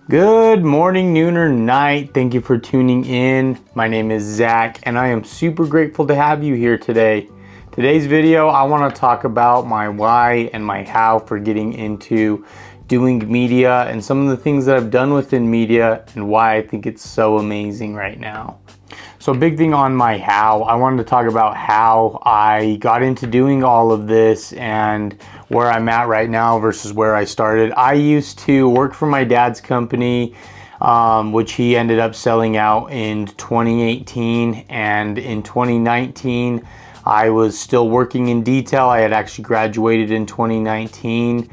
Good morning, noon, or night. Thank you for tuning in. My name is Zach, and I am super grateful to have you here today. Today's video, I want to talk about my why and my how for getting into doing media and some of the things that I've done within media and why I think it's so amazing right now. So big thing on my how, I wanted to talk about how I got into doing all of this and where I'm at right now versus where I started. I used to work for my dad's company, which he ended up selling out in 2018, and in 2019 I was still working in detail. I had actually graduated in 2019.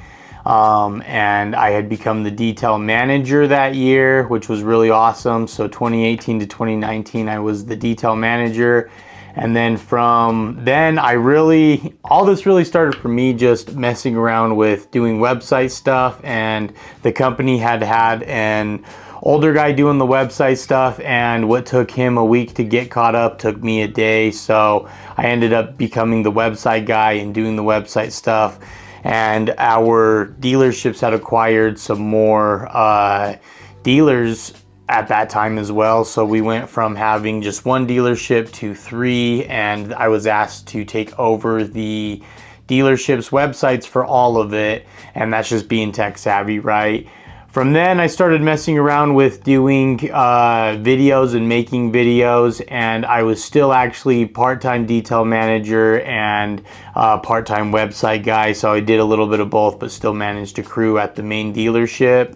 And I had become the detail manager that year, which was really awesome. So 2018 to 2019, I was the detail manager. And then from then, all this really started for me just messing around with doing website stuff. And the company had an older guy doing the website stuff, and what took him a week to get caught up took me a day. So I ended up becoming the website guy and doing the website stuff. And our dealerships had acquired some more dealers at that time as well. So we went from having just one dealership to 3, and I was asked to take over the dealership's websites for all of it. And that's just being tech savvy, right? From then I started messing around with doing videos and making videos, and I was still actually part-time detail manager and part-time website guy, so I did a little bit of both but still managed a crew at the main dealership,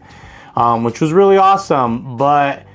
which was really awesome. But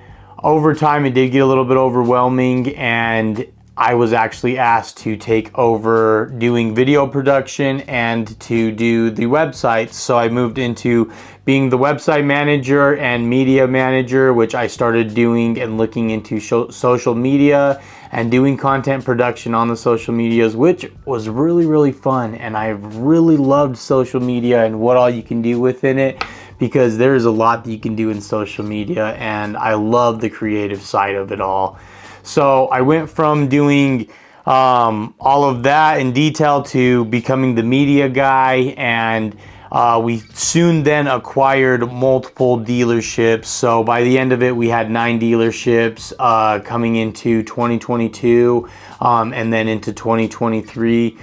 over time it did get a little bit overwhelming, and I was actually asked to take over doing video production and to do the websites. So I moved into being the website manager and media manager, which I started doing and looking into social media and doing content production on the social medias, which was really, really fun. And I really loved social media and what all you can do within it, because there's a lot that you can do in social media, and I love the creative side of it all. So I went from doing all of that in detail to becoming the media guy, and we soon then acquired multiple dealerships. So by the end of it, we had 9 dealerships coming into 2022 and then into 2023.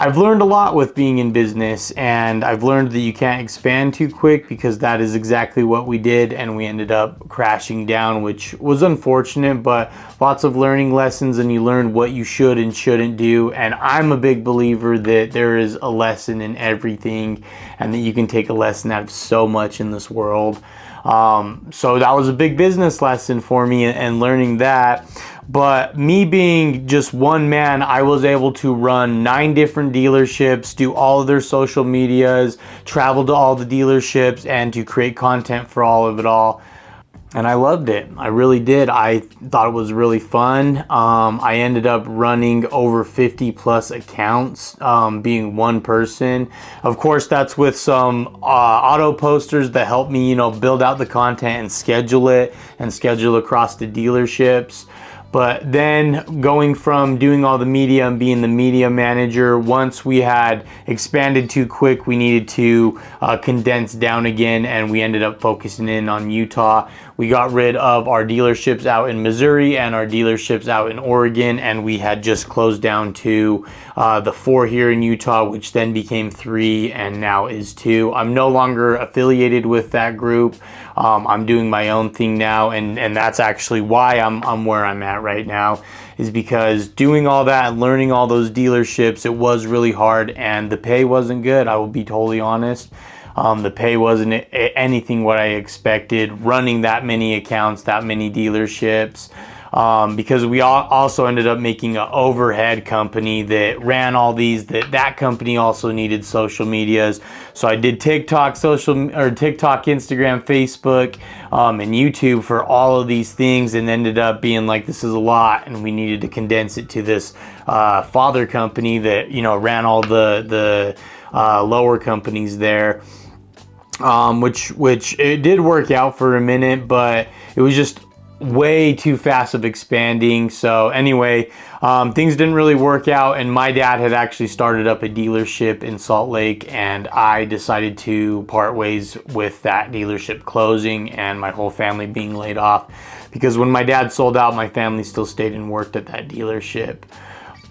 I've learned a lot with being in business, and I've learned that you can't expand too quick, because that is exactly what we did, and we ended up crashing down, which was unfortunate, but lots of learning lessons, and you learn what you should and shouldn't do. And I'm a big believer that there is a lesson in everything, and that you can take a lesson out of so much in this world. So that was a big business lesson for me, and learning that. But me being just one man, I was able to run 9 different dealerships, do all of their social medias, travel to all the dealerships, and to create content for all of it all. And I loved it. I really did. I thought it was really fun. I ended up running over 50 plus accounts, being one person. Of course, that's with some auto posters that help me, build out the content and schedule it across the dealerships. But then going from doing all the media and being the media manager, once we had expanded too quick, we needed to condense down again, and we ended up focusing in on Utah. We got rid of our dealerships out in Missouri and our dealerships out in Oregon, and we had just closed down to the 4 here in Utah, which then became 3 and now is 2. I'm no longer affiliated with that group. I'm doing my own thing now, and that's actually why I'm where I'm at right now, is because doing all that and learning all those dealerships, it was really hard, and the pay wasn't good. I will be totally honest. The pay wasn't anything what I expected running that many accounts, that many dealerships. Because we also ended up making an overhead company that ran all these, that company also needed social medias. So I did TikTok, Instagram, Facebook, and YouTube for all of these things, and ended up being like, this is a lot, and we needed to condense it to this father company that ran all the lower companies there. Which it did work out for a minute, but it was just way too fast of expanding. So anyway, things didn't really work out, and my dad had actually started up a dealership in Salt Lake, and I decided to part ways with that dealership closing and my whole family being laid off, because when my dad sold out, my family still stayed and worked at that dealership.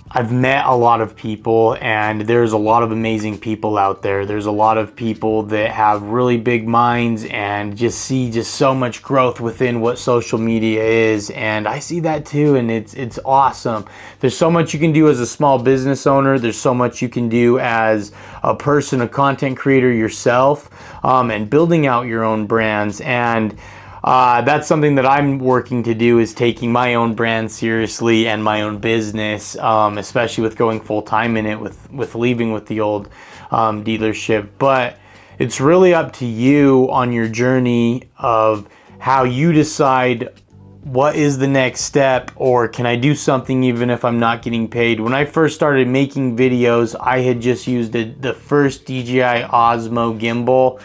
I've met a lot of people, and there's a lot of amazing people out there. There's a lot of people that have really big minds and just see just so much growth within what social media is, and I see that too, and it's awesome. There's so much you can do as a small business owner. There's so much you can do as a person, a content creator yourself, and building out your own brands. And that's something that I'm working to do, is taking my own brand seriously and my own business, especially with going full-time in it, with leaving with the old dealership. But it's really up to you on your journey of how you decide what is the next step, or can I do something even if I'm not getting paid. When I first started making videos, I had just used the first DJI Osmo gimbal.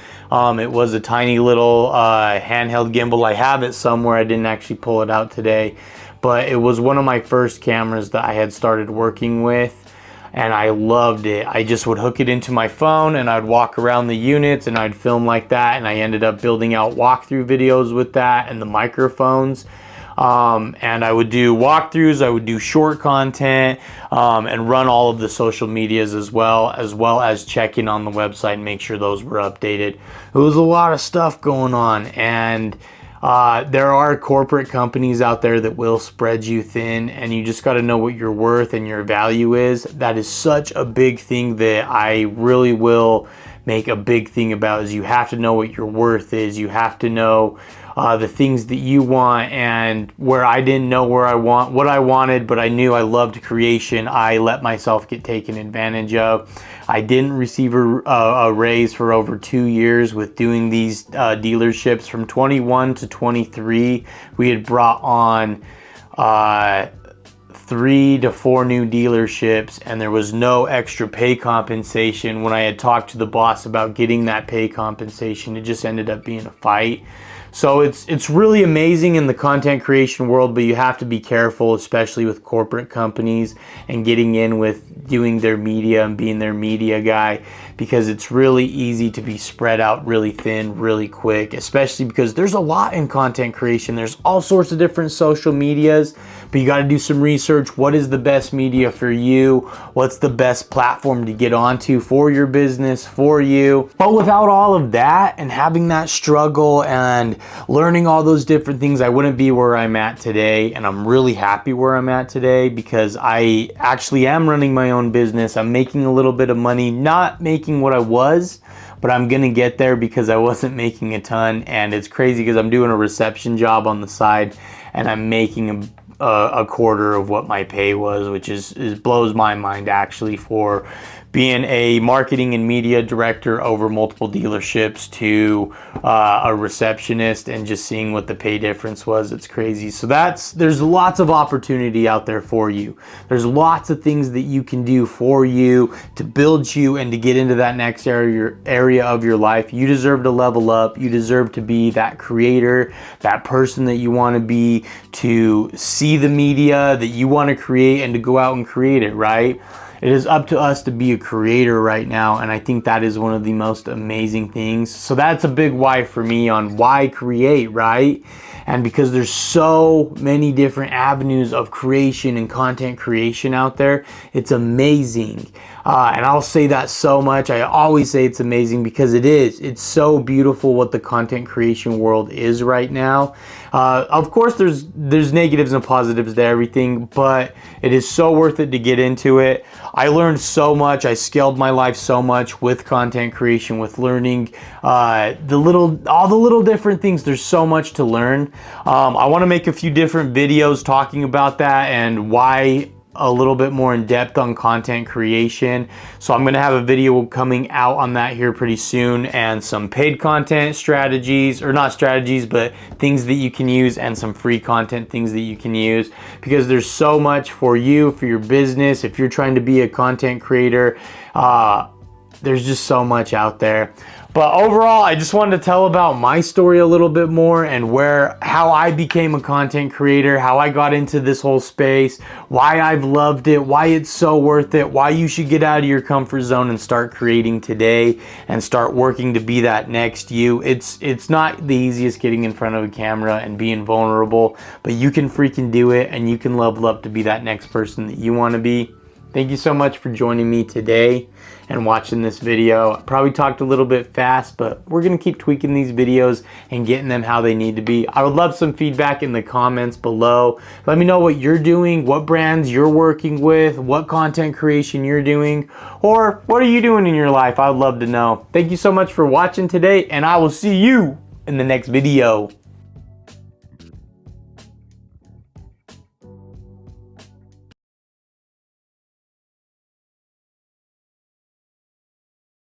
It was a tiny little handheld gimbal. I have it somewhere. I didn't actually pull it out today, but it was one of my first cameras that I had started working with, and I loved it. I just would hook it into my phone and I'd walk around the units and I'd film like that, and I ended up building out walkthrough videos with that and the microphones. And I would do walkthroughs, I would do short content, and run all of the social medias as well as check in on the website and make sure those were updated. It was a lot of stuff going on, and there are corporate companies out there that will spread you thin, and you just got to know what your worth and your value is. That is such a big thing that I really will make a big thing about, is you have to know what your worth is. You have to know the things that you want. And where I didn't know what I wanted, but I knew I loved creation, I let myself get taken advantage of. I didn't receive a raise for over 2 years with doing these dealerships. From 21 to 23, we had brought on 3 to 4 new dealerships, and there was no extra pay compensation. When I had talked to the boss about getting that pay compensation, it just ended up being a fight. So it's really amazing in the content creation world, but you have to be careful, especially with corporate companies and getting in with doing their media and being their media guy, because it's really easy to be spread out really thin really quick, especially because there's a lot in content creation. There's all sorts of different social medias, but you got to do some research. What is the best media for you? What's the best platform to get onto for your business, for you? But without all of that and having that struggle and learning all those different things, I wouldn't be where I'm at today. And I'm really happy where I'm at today, because I actually am running my own business. I'm making a little bit of money, not making what I was, but I'm gonna get there, because I wasn't making a ton. And it's crazy because I'm doing a reception job on the side, and I'm making a quarter of what my pay was, which is blows my mind actually, for being a marketing and media director over multiple dealerships to a receptionist, and just seeing what the pay difference was. It's crazy. So there's lots of opportunity out there for you. There's lots of things that you can do for you to build you and to get into that next area of your life. You deserve to level up. You deserve to be that creator, that person that you want to be, to see the media that you want to create and to go out and create it, right? It is up to us to be a creator right now, and I think that is one of the most amazing things. So that's a big why for me on why create, right? And because there's so many different avenues of creation and content creation out there, it's amazing. And I'll say that so much. I always say it's amazing, because it is. It's so beautiful what the content creation world is right now. Of course, there's negatives and positives to everything, but it is so worth it to get into it. I learned so much. I scaled my life so much with content creation, with learning all the little different things. There's so much to learn. I want to make a few different videos talking about that and why a little bit more in depth on content creation. So I'm going to have a video coming out on that here pretty soon, and some paid content strategies, or not strategies, but things that you can use, and some free content things that you can use, because there's so much for you, for your business. If you're trying to be a content creator, there's just so much out there. But overall, I just wanted to tell about my story a little bit more and how I became a content creator, how I got into this whole space, why I've loved it, why it's so worth it, why you should get out of your comfort zone and start creating today and start working to be that next you. It's not the easiest getting in front of a camera and being vulnerable, but you can freaking do it, and you can level up to be that next person that you want to be. Thank you so much for joining me today and watching this video. I probably talked a little bit fast, but we're gonna keep tweaking these videos and getting them how they need to be. I would love some feedback in the comments below. Let me know what you're doing, what brands you're working with, what content creation you're doing, or what are you doing in your life? I would love to know. Thank you so much for watching today, and I will see you in the next video.